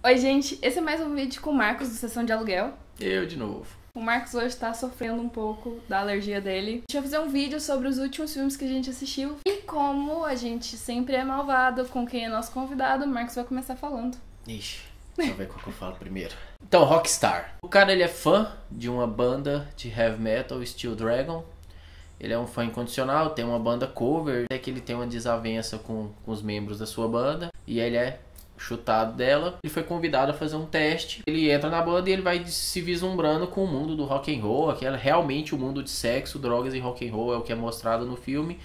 Oi, gente, esse é mais um vídeo com o Marcos do Sessão de Aluguel. Eu de novo. O Marcos hoje tá sofrendo um pouco da alergia dele. A gente vai fazer um vídeo sobre os últimos filmes que a gente assistiu. E como a gente sempre é malvado com quem é nosso convidado, o Marcos vai começar falando. Ixi, deixa eu ver qual que eu falo primeiro. Então, Rockstar. O cara, ele é fã de uma banda de heavy metal, Steel Dragon. Ele é um fã incondicional, tem uma banda cover. Até que ele tem uma desavença com os membros da sua banda. E ele é chutado dela. Ele foi convidado a fazer um teste. Ele entra na banda e ele vai se vislumbrando com o mundo do rock and roll, que é realmente o mundo de sexo, drogas e rock and roll, é o que é mostrado no filme.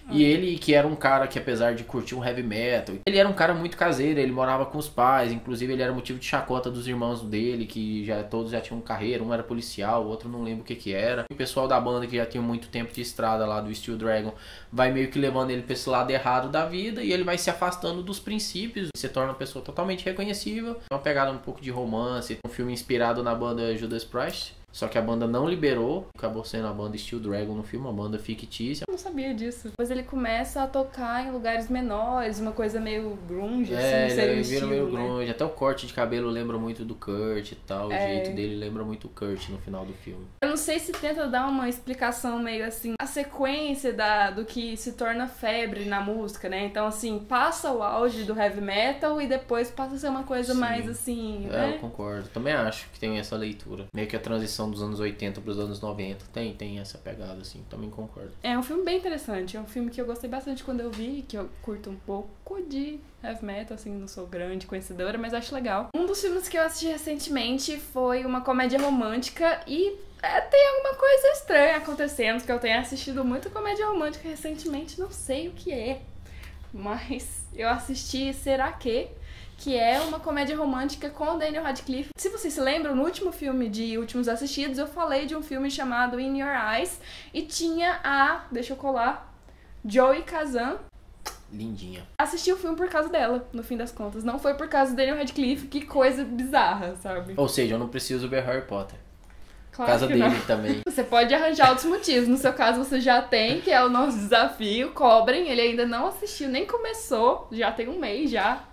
E ele, que era um cara que, apesar de curtir um heavy metal, ele era um cara muito caseiro, ele morava com os pais, inclusive ele era motivo de chacota dos irmãos dele, que todos já tinham carreira, um era policial, o outro não lembro o que era. O pessoal da banda, que já tinha muito tempo de estrada lá do Steel Dragon, vai meio que levando ele pra esse lado errado da vida, e ele vai se afastando dos princípios, se torna uma pessoa totalmente reconhecível. Uma pegada um pouco de romance, um filme inspirado na banda Judas Priest. Só que a banda não liberou, acabou sendo a banda Steel Dragon no filme, uma banda fictícia. Eu não sabia disso. Depois ele começa a tocar em lugares menores, uma coisa meio grunge, assim, seria ele o vira estilo, meio né? grunge. Até o corte de cabelo lembra muito do Kurt e tal. O jeito dele lembra muito o Kurt no final do filme. Eu não sei se tenta dar uma explicação meio assim, a sequência do que se torna febre na música, né? Então, assim, passa o auge do heavy metal e depois passa a ser uma coisa Sim. mais assim, É, né? eu concordo. Também acho que tem essa leitura. Meio que a transição dos anos 80 pros anos 90. Tem essa pegada, assim. Também concordo. É um filme bem interessante. É um filme que eu gostei bastante quando eu vi, que eu curto um pouco de heavy metal, assim, não sou grande conhecedora, mas acho legal. Um dos filmes que eu assisti recentemente foi uma comédia romântica e tem alguma coisa estranha acontecendo, que eu tenho assistido muito comédia romântica recentemente, não sei o que é. Mas eu assisti Será que é uma comédia romântica com o Daniel Radcliffe. Se vocês se lembram, no último filme de Últimos Assistidos, eu falei de um filme chamado In Your Eyes e tinha deixa eu colar, Zoe Kazan. Lindinha. Assisti o filme por causa dela, no fim das contas. Não foi por causa do Daniel Radcliffe, que coisa bizarra, sabe? Ou seja, eu não preciso ver Harry Potter. Claro Casa que dele não. também. Você pode arranjar outros motivos. No seu caso, você já tem, que é o nosso desafio. Cobrem, ele ainda não assistiu, nem começou. Já tem um mês, já.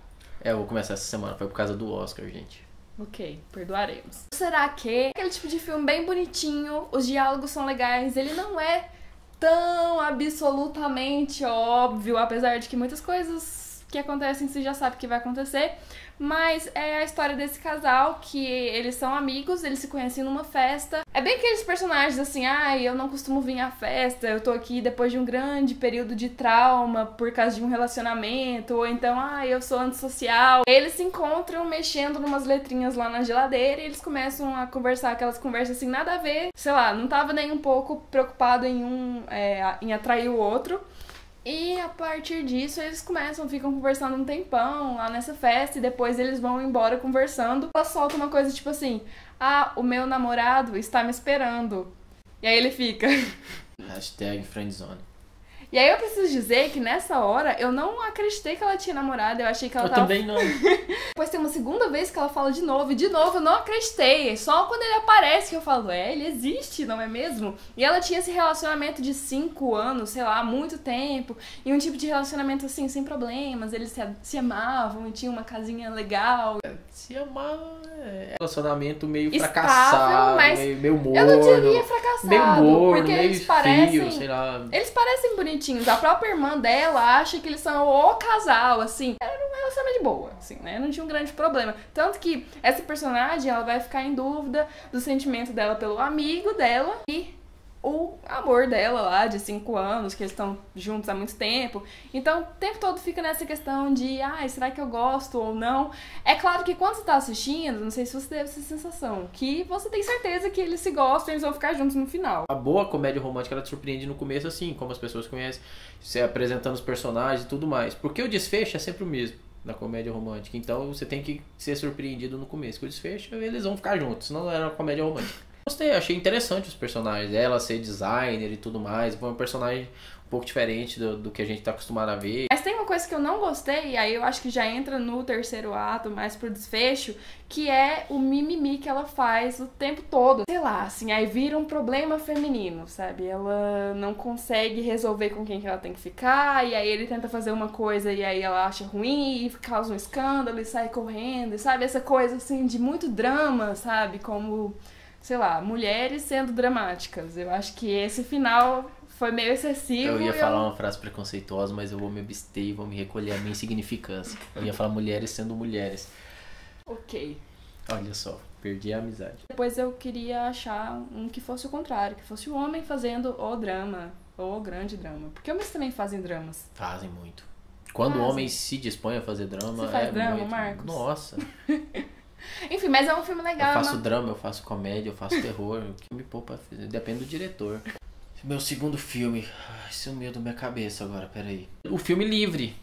Eu vou começar essa semana. Foi por causa do Oscar, gente. Ok, perdoaremos. Será que aquele tipo de filme bem bonitinho, os diálogos são legais, ele não é tão absolutamente óbvio, apesar de que muitas coisas que acontecem você já sabe que vai acontecer, mas é a história desse casal que eles são amigos, eles se conhecem numa festa. É bem aqueles personagens assim, eu não costumo vir à festa, eu tô aqui depois de um grande período de trauma por causa de um relacionamento, ou então, eu sou antissocial. Eles se encontram mexendo numas letrinhas lá na geladeira e eles começam a conversar, aquelas conversas assim, nada a ver, sei lá, não tava nem um pouco preocupado em atrair o outro. E a partir disso eles ficam conversando um tempão lá nessa festa e depois eles vão embora conversando. Ela solta uma coisa tipo assim, o meu namorado está me esperando. E aí ele fica... Hashtag friendzone. E aí eu preciso dizer que nessa hora eu não acreditei que ela tinha namorado, eu achei que ela Eu tava... também não. Depois tem uma segunda vez que ela fala de novo, e de novo eu não acreditei. Só quando ele aparece que eu falo, ele existe, não é mesmo? E ela tinha esse relacionamento de 5 anos, sei lá, há muito tempo, e um tipo de relacionamento assim, sem problemas, eles se amavam e tinham uma casinha legal. Se amar relacionamento meio Estável, fracassado, mas meio morno. Eu não diria fracassado, meio morno, porque meio eles parecem... frio, sei lá. Eles parecem bonitinhos. A própria irmã dela acha que eles são o casal, assim. Era um relacionamento de boa, assim, né? Não tinha um grande problema. Tanto que essa personagem, ela vai ficar em dúvida do sentimento dela pelo amigo dela e o amor dela lá, de 5 anos, que eles estão juntos há muito tempo. Então, o tempo todo fica nessa questão de, será que eu gosto ou não? É claro que quando você tá assistindo, não sei se você teve essa sensação, que você tem certeza que eles se gostam e eles vão ficar juntos no final. A boa comédia romântica, ela te surpreende no começo assim, como as pessoas conhecem, você apresentando os personagens e tudo mais. Porque o desfecho é sempre o mesmo na comédia romântica. Então, você tem que ser surpreendido no começo. Que o desfecho, eles vão ficar juntos, senão não era uma comédia romântica. Gostei, achei interessante os personagens, ela ser designer e tudo mais, foi um pouco diferente do que a gente tá acostumado a ver. Mas tem uma coisa que eu não gostei, e aí eu acho que já entra no terceiro ato, mais pro desfecho, que é o mimimi que ela faz o tempo todo. Sei lá, assim, aí vira um problema feminino, sabe? Ela não consegue resolver com quem que ela tem que ficar, e aí ele tenta fazer uma coisa e aí ela acha ruim, e causa um escândalo e sai correndo, e sabe? Essa coisa, assim, de muito drama, sabe? Como, sei lá, mulheres sendo dramáticas. Eu acho que esse final foi meio excessivo. Eu ia falar uma frase preconceituosa, mas eu vou me abster e vou me recolher a minha insignificância. Eu ia falar mulheres sendo mulheres. Ok. Olha só, perdi a amizade. Depois eu queria achar um que fosse o contrário, que fosse o homem fazendo o drama, ou o grande drama. Porque homens também fazem dramas. Fazem muito. Quando o homem se dispõe a fazer drama, Você faz drama, muito... Marcos? Nossa. Enfim, mas é um filme legal. Eu faço drama, eu faço comédia, eu faço terror. O que me poupa fazer? Depende do diretor. Meu segundo filme. Ai, sumiu da minha cabeça agora, peraí. O filme Livre,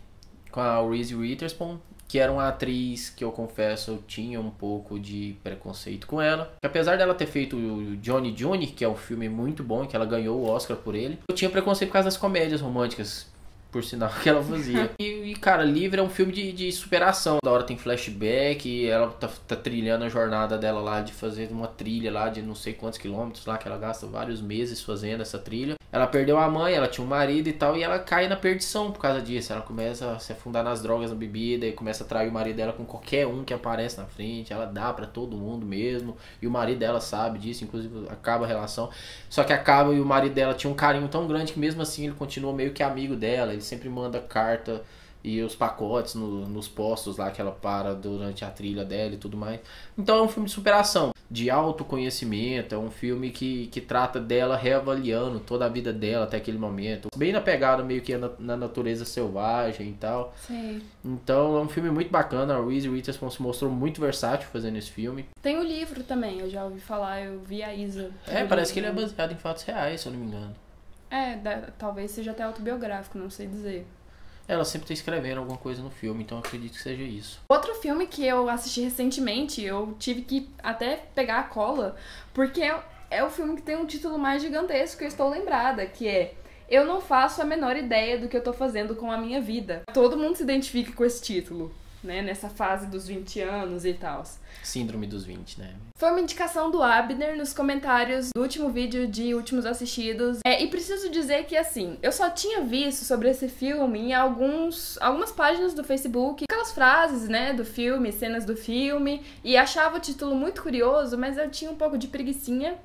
com a Reese Witherspoon, que era uma atriz que eu confesso eu tinha um pouco de preconceito com ela. Apesar dela ter feito o Johnny Jr., que é um filme muito bom, que ela ganhou o Oscar por ele, eu tinha preconceito por causa das comédias românticas, por sinal, que ela fazia. E cara, Livre é um filme de superação. Da hora tem flashback, e ela tá trilhando a jornada dela lá, de fazer uma trilha lá de não sei quantos quilômetros lá, que ela gasta vários meses fazendo essa trilha. Ela perdeu a mãe, ela tinha um marido e tal, e ela cai na perdição por causa disso. Ela começa a se afundar nas drogas, na bebida, e começa a trair o marido dela com qualquer um que aparece na frente. Ela dá pra todo mundo mesmo, e o marido dela sabe disso, inclusive acaba a relação. Só que acaba, e o marido dela tinha um carinho tão grande que mesmo assim ele continua meio que amigo dela. Ele sempre manda carta e os pacotes nos postos lá que ela para durante a trilha dela e tudo mais. Então é um filme de superação, de autoconhecimento. É um filme que trata dela reavaliando toda a vida dela até aquele momento, bem na pegada meio que na natureza selvagem e tal. Sim. Então é um filme muito bacana. A Reese Witherspoon se mostrou muito versátil fazendo esse filme. Tem o livro também, eu já ouvi falar, eu vi a Isa. Parece que ele é baseado em fatos reais, se eu não me engano. Talvez seja até autobiográfico, não sei dizer. Ela sempre tá escrevendo alguma coisa no filme, então eu acredito que seja isso. Outro filme que eu assisti recentemente, eu tive que até pegar a cola, porque é o filme que tem um título mais gigantesco que eu estou lembrada, que é Eu Não Faço a Menor Ideia do que eu tô fazendo com a minha vida. Todo mundo se identifica com esse título, né? Nessa fase dos 20 anos e tal. Síndrome dos 20, né? Foi uma indicação do Abner nos comentários do último vídeo de Últimos Assistidos. E preciso dizer que, assim, eu só tinha visto sobre esse filme em algumas páginas do Facebook, aquelas frases, né, do filme, cenas do filme, e achava o título muito curioso, mas eu tinha um pouco de preguicinha,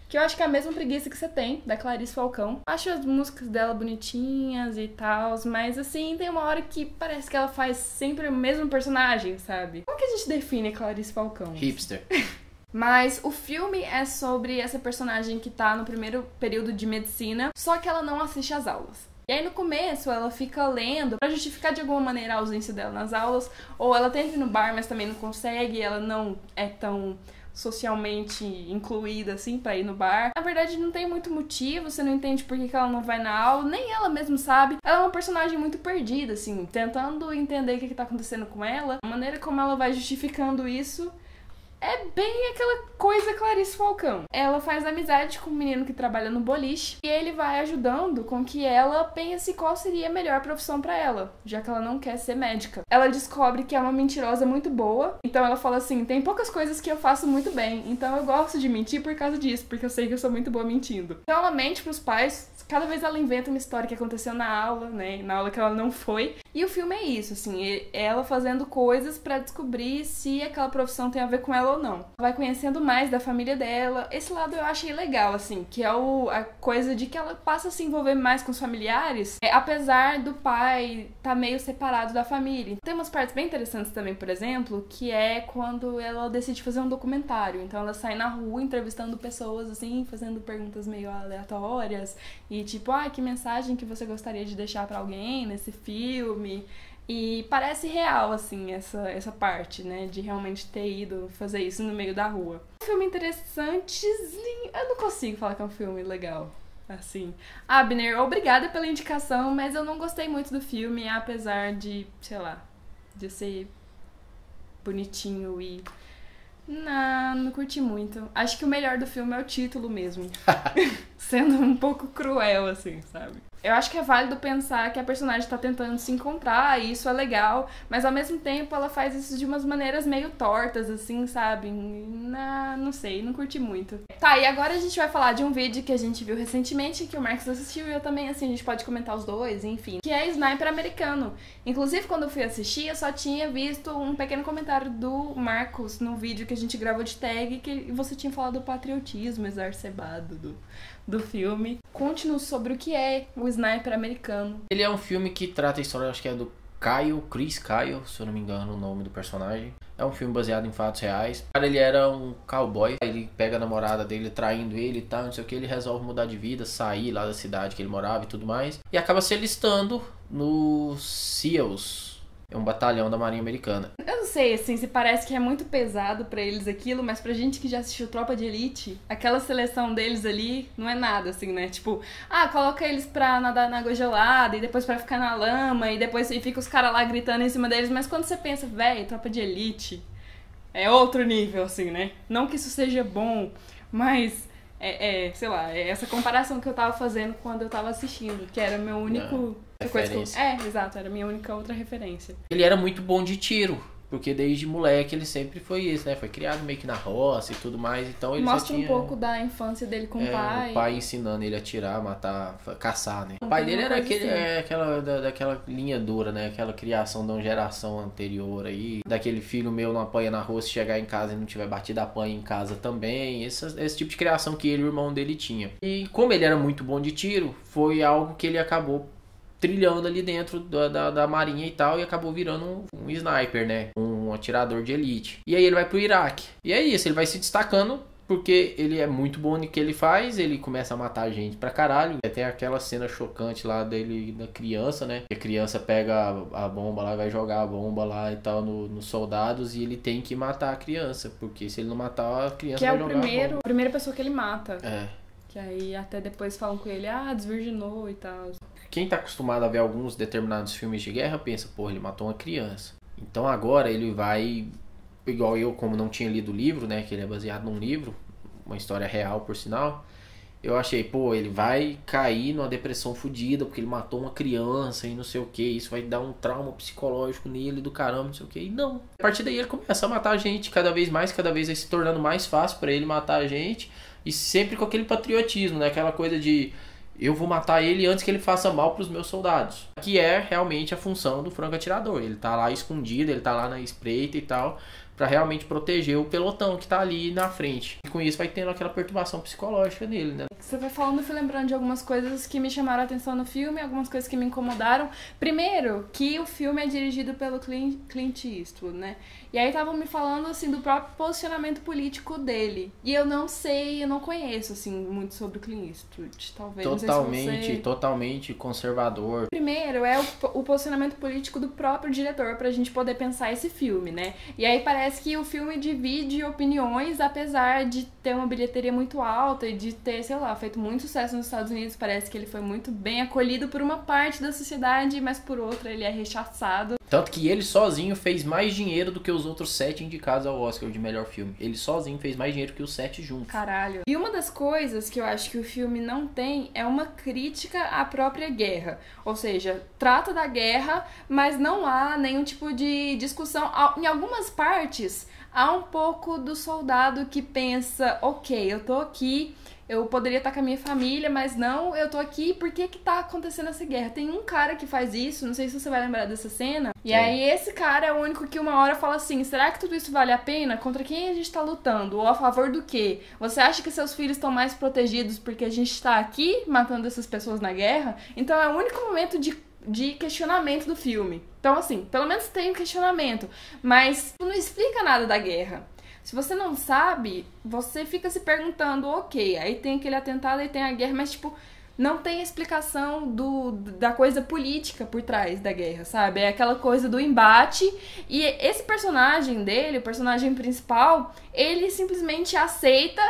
que eu acho que é a mesma preguiça que você tem, da Clarice Falcão. Acho as músicas dela bonitinhas e tal, mas assim, tem uma hora que parece que ela faz sempre o mesmo personagem, sabe? Como que a gente define Clarice Falcão? Hipster. Mas o filme é sobre essa personagem que tá no primeiro período de medicina, só que ela não assiste às aulas. E aí no começo ela fica lendo pra justificar de alguma maneira a ausência dela nas aulas, ou ela tenta ir no bar, mas também não consegue, ela não é tão socialmente incluída, assim, pra ir no bar. Na verdade, não tem muito motivo, você não entende por que ela não vai na aula, nem ela mesma sabe. Ela é uma personagem muito perdida, assim, tentando entender o que tá acontecendo com ela. A maneira como ela vai justificando isso é bem aquela coisa Clarice Falcão. Ela faz amizade com um menino que trabalha no boliche e ele vai ajudando com que ela pense qual seria a melhor profissão pra ela, já que ela não quer ser médica. Ela descobre que é uma mentirosa muito boa, então ela fala assim, tem poucas coisas que eu faço muito bem, então eu gosto de mentir por causa disso, porque eu sei que eu sou muito boa mentindo. Então ela mente pros pais, cada vez ela inventa uma história que aconteceu na aula, né, na aula que ela não foi. E o filme é isso, assim, ela fazendo coisas pra descobrir se aquela profissão tem a ver com ela ou não. Ela vai conhecendo mais da família dela. Esse lado eu achei legal, assim, que é a coisa de que ela passa a se envolver mais com os familiares, apesar do pai tá meio separado da família. Tem umas partes bem interessantes também, por exemplo, que é quando ela decide fazer um documentário. Então ela sai na rua entrevistando pessoas, assim, fazendo perguntas meio aleatórias e tipo, que mensagem que você gostaria de deixar pra alguém nesse filme? E parece real, assim, essa parte, né, de realmente ter ido fazer isso no meio da rua. Um filme interessantezinho. Eu não consigo falar que é um filme legal, assim. Abner, obrigada pela indicação, mas eu não gostei muito do filme, apesar de, sei lá, de ser bonitinho e... Não curti muito. Acho que o melhor do filme é o título mesmo. Sendo um pouco cruel, assim, sabe? Eu acho que é válido pensar que a personagem tá tentando se encontrar, e isso é legal, mas ao mesmo tempo ela faz isso de umas maneiras meio tortas, assim, sabe? Não sei, não curti muito. Tá, e agora a gente vai falar de um vídeo que a gente viu recentemente, que o Marcos assistiu e eu também, assim, a gente pode comentar os dois, enfim. Que é Sniper Americano. Inclusive, quando eu fui assistir, eu só tinha visto um pequeno comentário do Marcos no vídeo que a gente gravou de tag, que você tinha falado do patriotismo exacerbado do filme. Conte-nos sobre o que é o Sniper Americano. Ele é um filme que trata a história, acho que é do Chris Kyle, se eu não me engano o nome do personagem. É um filme baseado em fatos reais. O cara, ele era um cowboy, ele pega a namorada dele traindo ele e tal, não sei o que, ele resolve mudar de vida, sair lá da cidade que ele morava e tudo mais. E acaba se alistando no SEALs. É um batalhão da Marinha Americana. Eu não sei, assim, se parece que é muito pesado pra eles aquilo, mas pra gente que já assistiu Tropa de Elite, aquela seleção deles ali não é nada, assim, né? Tipo, coloca eles pra nadar na água gelada, e depois pra ficar na lama, e depois fica os caras lá gritando em cima deles, mas quando você pensa, véi, Tropa de Elite, é outro nível, assim, né? Não que isso seja bom, mas... sei lá, é essa comparação que eu tava fazendo quando eu tava assistindo, que era meu único... referência. Exato, era a minha única outra referência. Ele era muito bom de tiro, porque desde moleque ele sempre foi isso, né? Foi criado meio que na roça e tudo mais, então ele mostra já tinha... um pouco da infância dele com o pai. O pai ensinando ele a atirar, matar, caçar, né? O pai dele era daquela linha dura, né? Aquela criação de uma geração anterior aí. Daquele filho meu não apanha na rua, se chegar em casa e não tiver batido, apanha em casa também. Esse tipo de criação que ele e o irmão dele tinha. E como ele era muito bom de tiro, foi algo que ele acabou trilhando ali dentro da marinha e tal, e acabou virando um sniper, né? Um atirador de elite. E aí ele vai pro Iraque. E é isso, ele vai se destacando porque ele é muito bom no que ele faz, ele começa a matar gente pra caralho. Tem aquela cena chocante lá dele, da criança, né? A criança pega a bomba lá, vai jogar a bomba lá e tal nos soldados, e ele tem que matar a criança, porque se ele não matar, a criança vai jogar a bomba. Que é a primeira pessoa que ele mata. É. Que aí até depois falam com ele, desvirginou e tal. Quem tá acostumado a ver alguns determinados filmes de guerra pensa, pô, ele matou uma criança. Então agora ele vai, igual eu, como não tinha lido o livro, né, que ele é baseado num livro, uma história real por sinal, eu achei, pô, ele vai cair numa depressão fodida porque ele matou uma criança e não sei o que, isso vai dar um trauma psicológico nele do caramba, não sei o que, e não. A partir daí ele começa a matar a gente cada vez mais, cada vez vai se tornando mais fácil pra ele matar a gente, e sempre com aquele patriotismo, né, aquela coisa de... eu vou matar ele antes que ele faça mal pros meus soldados. Que é realmente a função do franco atirador. Ele tá lá escondido, ele tá lá na espreita e tal, pra realmente proteger o pelotão que tá ali na frente. E com isso vai tendo aquela perturbação psicológica nele, né? Você vai falando, eu fui lembrando de algumas coisas que me chamaram a atenção no filme, algumas coisas que me incomodaram. Primeiro, que o filme é dirigido pelo Clint Eastwood, né? E aí estavam me falando, assim, do próprio posicionamento político dele. E eu não sei, eu não conheço, assim, muito sobre o Clint Eastwood. Talvez, Totalmente conservador. Primeiro, é o posicionamento político do próprio diretor, pra gente poder pensar esse filme, né? E aí parece que o filme divide opiniões, apesar de ter uma bilheteria muito alta e de ter, sei lá, feito muito sucesso nos Estados Unidos. Parece que ele foi muito bem acolhido por uma parte da sociedade, mas por outra ele é rechaçado. Tanto que ele sozinho fez mais dinheiro do que os outros 7 indicados ao Oscar de melhor filme. Ele sozinho fez mais dinheiro que os 7 juntos. Caralho. E uma das coisas que eu acho que o filme não tem é uma crítica à própria guerra. Ou seja, trata da guerra, mas não há nenhum tipo de discussão. Em algumas partes, há um pouco do soldado que pensa, ok, eu tô aqui, eu poderia estar com a minha família, mas não, eu tô aqui, por que tá acontecendo essa guerra? Tem um cara que faz isso, não sei se você vai lembrar dessa cena, e aí esse cara é o único que uma hora fala assim, será que tudo isso vale a pena? Contra quem a gente tá lutando? Ou a favor do quê? Você acha que seus filhos estão mais protegidos porque a gente tá aqui matando essas pessoas na guerra? Então é o único momento de questionamento do filme. Então assim, pelo menos tem um questionamento, mas não explica nada da guerra. Se você não sabe, você fica se perguntando, ok, aí tem aquele atentado, aí tem a guerra, mas tipo, não tem explicação da coisa política por trás da guerra, sabe? É aquela coisa do embate, e esse personagem dele, o personagem principal, ele simplesmente aceita,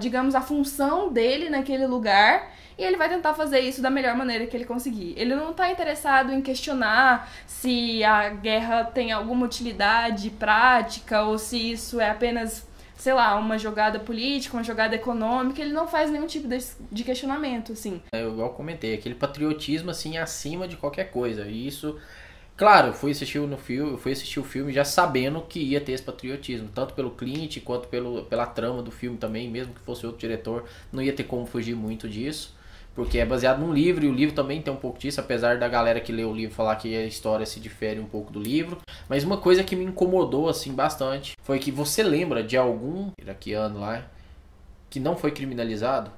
digamos, a função dele naquele lugar, e ele vai tentar fazer isso da melhor maneira que ele conseguir. Ele não tá interessado em questionar se a guerra tem alguma utilidade prática ou se isso é apenas sei lá, uma jogada política, uma jogada econômica, ele não faz nenhum tipo de questionamento, assim. Eu igual comentei, aquele patriotismo, assim, acima de qualquer coisa. E isso, claro, eu fui assistir o filme já sabendo que ia ter esse patriotismo. Tanto pelo Clint, quanto pela trama do filme também, mesmo que fosse outro diretor, não ia ter como fugir muito disso. Porque é baseado num livro, e o livro também tem um pouco disso, apesar da galera que lê o livro falar que a história se difere um pouco do livro. Mas uma coisa que me incomodou, assim, bastante, foi que você lembra de algum iraquiano lá que não foi criminalizado?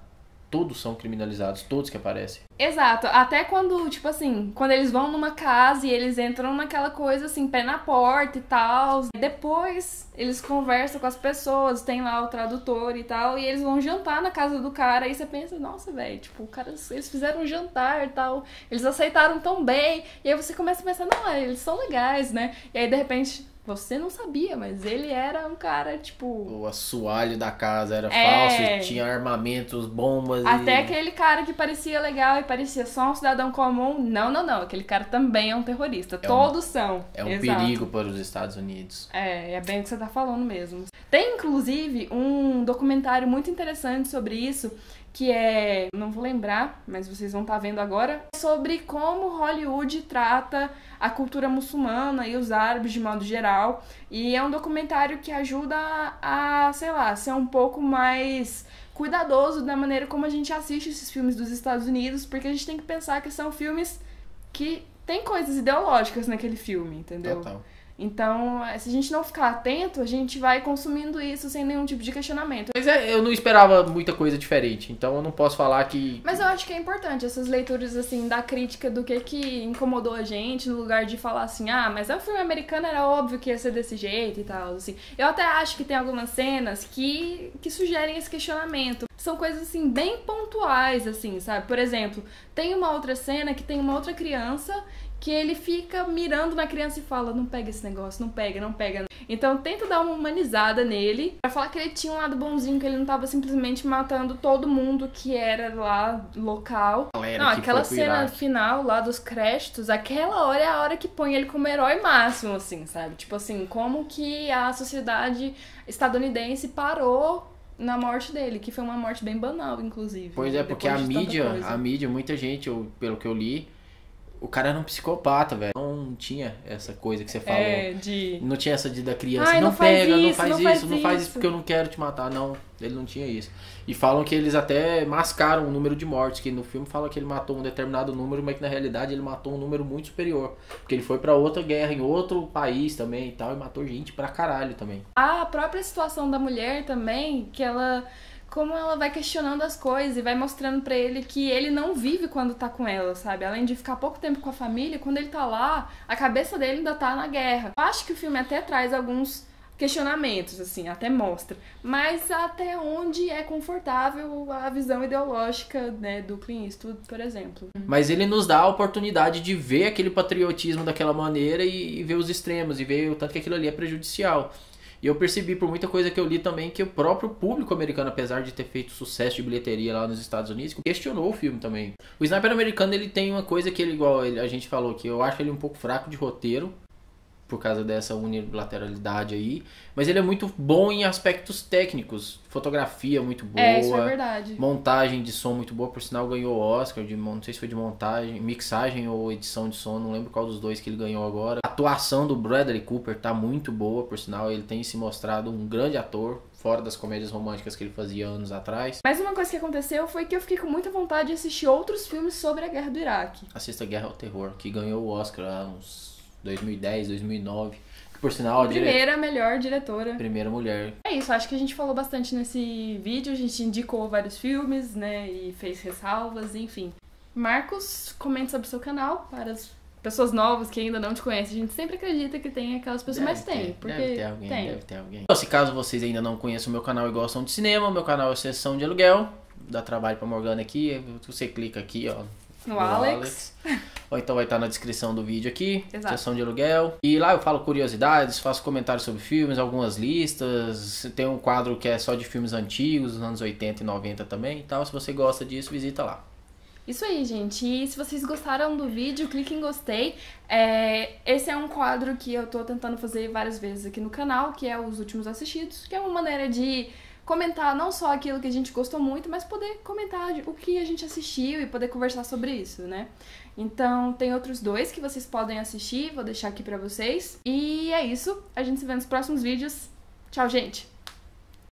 Todos são criminalizados, todos que aparecem. Exato, até quando, tipo assim, quando eles vão numa casa e eles entram naquela coisa assim, pé na porta e tal. Depois eles conversam com as pessoas, tem lá o tradutor e tal, e eles vão jantar na casa do cara. Aí você pensa, nossa, velho, tipo, eles fizeram um jantar e tal, eles aceitaram tão bem. E aí você começa a pensar, não, eles são legais, né? E aí de repente você não sabia, mas ele era um cara, tipo... O assoalho da casa era falso, e tinha armamentos, bombas Até aquele cara que parecia legal e parecia só um cidadão comum. Não. Aquele cara também é um terrorista. Todos são. É um Exato. perigo para os Estados Unidos. É bem o que você tá falando mesmo. Tem, inclusive, um documentário muito interessante sobre isso, que é... Não vou lembrar, mas vocês vão estar vendo agora. Sobre como Hollywood trata a cultura muçulmana e os árabes de modo geral. E é um documentário que ajuda a, sei lá, ser um pouco mais cuidadoso da maneira como a gente assiste esses filmes dos Estados Unidos, porque a gente tem que pensar que são filmes que tem coisas ideológicas naquele filme, entendeu? Total. Então, se a gente não ficar atento, a gente vai consumindo isso sem nenhum tipo de questionamento. Mas eu não esperava muita coisa diferente, então eu não posso falar que... Mas eu acho que é importante essas leituras, assim, da crítica do que incomodou a gente, no lugar de falar assim, mas é um filme americano, era óbvio que ia ser desse jeito e tal, assim. Eu até acho que tem algumas cenas que sugerem esse questionamento. São coisas, assim, bem pontuais, assim, sabe? Por exemplo, tem uma outra cena que tem uma outra criança que ele fica mirando na criança e fala, não pega esse negócio, não pega. Então tenta dar uma humanizada nele, pra falar que ele tinha um lado bonzinho, que ele não tava simplesmente matando todo mundo que era lá local. Não, aquela cena final lá dos créditos, aquela hora é a hora que põe ele como herói máximo, assim, sabe? Tipo assim, como que a sociedade estadunidense parou na morte dele, que foi uma morte bem banal, inclusive. Pois é, porque a mídia, muita gente, pelo que eu li, o cara era um psicopata, velho. Não tinha essa coisa que você falou. Não tinha essa da criança. Não pega, não faz isso porque eu não quero te matar. Não, ele não tinha isso. E falam que eles até mascaram o número de mortes, que no filme fala que ele matou um determinado número, mas que na realidade ele matou um número muito superior. Porque ele foi pra outra guerra em outro país também e tal, e matou gente pra caralho também. A própria situação da mulher também, que ela... Como ela vai questionando as coisas e vai mostrando pra ele que ele não vive quando tá com ela, sabe? Além de ficar pouco tempo com a família, quando ele tá lá, a cabeça dele ainda tá na guerra. Eu acho que o filme até traz alguns questionamentos, assim, até mostra. Mas até onde é confortável a visão ideológica, né, do Clint Eastwood, por exemplo. Mas ele nos dá a oportunidade de ver aquele patriotismo daquela maneira e ver os extremos, e ver o tanto que aquilo ali é prejudicial. E eu percebi por muita coisa que eu li também que o próprio público americano, apesar de ter feito sucesso de bilheteria lá nos Estados Unidos, questionou o filme também. O Sniper americano, ele tem uma coisa que ele, igual a gente falou, que eu acho ele um pouco fraco de roteiro, por causa dessa unilateralidade aí, mas ele é muito bom em aspectos técnicos, fotografia muito boa, isso é verdade. Montagem de som muito boa, por sinal ganhou o Oscar, não sei se foi de montagem, mixagem ou edição de som, não lembro qual dos dois que ele ganhou agora. A atuação do Bradley Cooper tá muito boa, por sinal, ele tem se mostrado um grande ator, fora das comédias românticas que ele fazia anos atrás. Mas uma coisa que aconteceu foi que eu fiquei com muita vontade de assistir outros filmes sobre a Guerra do Iraque. Assista Guerra ao Terror, que ganhou o Oscar há uns 2010, 2009. Que por sinal... Primeira melhor diretora. Primeira mulher. É isso, acho que a gente falou bastante nesse vídeo. A gente indicou vários filmes, né? E fez ressalvas, enfim. Marcos, comente sobre o seu canal para as pessoas novas que ainda não te conhecem. A gente sempre acredita que tem aquelas pessoas, mas tem. Porque deve ter alguém. Então, se caso vocês ainda não conhecem o meu canal e gostam de cinema, o meu canal é Sessão de Aluguel. Dá trabalho pra Morgana aqui. Você clica aqui, ó. No Alex. Ou então vai estar na descrição do vídeo aqui. Exato. Sessão de Aluguel. E lá eu falo curiosidades, faço comentários sobre filmes, algumas listas. Tem um quadro que é só de filmes antigos, dos anos 80 e 90 também. Então, se você gosta disso, visita lá. Isso aí, gente. E se vocês gostaram do vídeo, clique em gostei. Esse é um quadro que eu tô tentando fazer várias vezes aqui no canal, que é os últimos assistidos, que é uma maneira de comentar não só aquilo que a gente gostou muito, mas poder comentar o que a gente assistiu e poder conversar sobre isso, né? Então, tem outros 2 que vocês podem assistir, vou deixar aqui pra vocês. E é isso, a gente se vê nos próximos vídeos. Tchau, gente!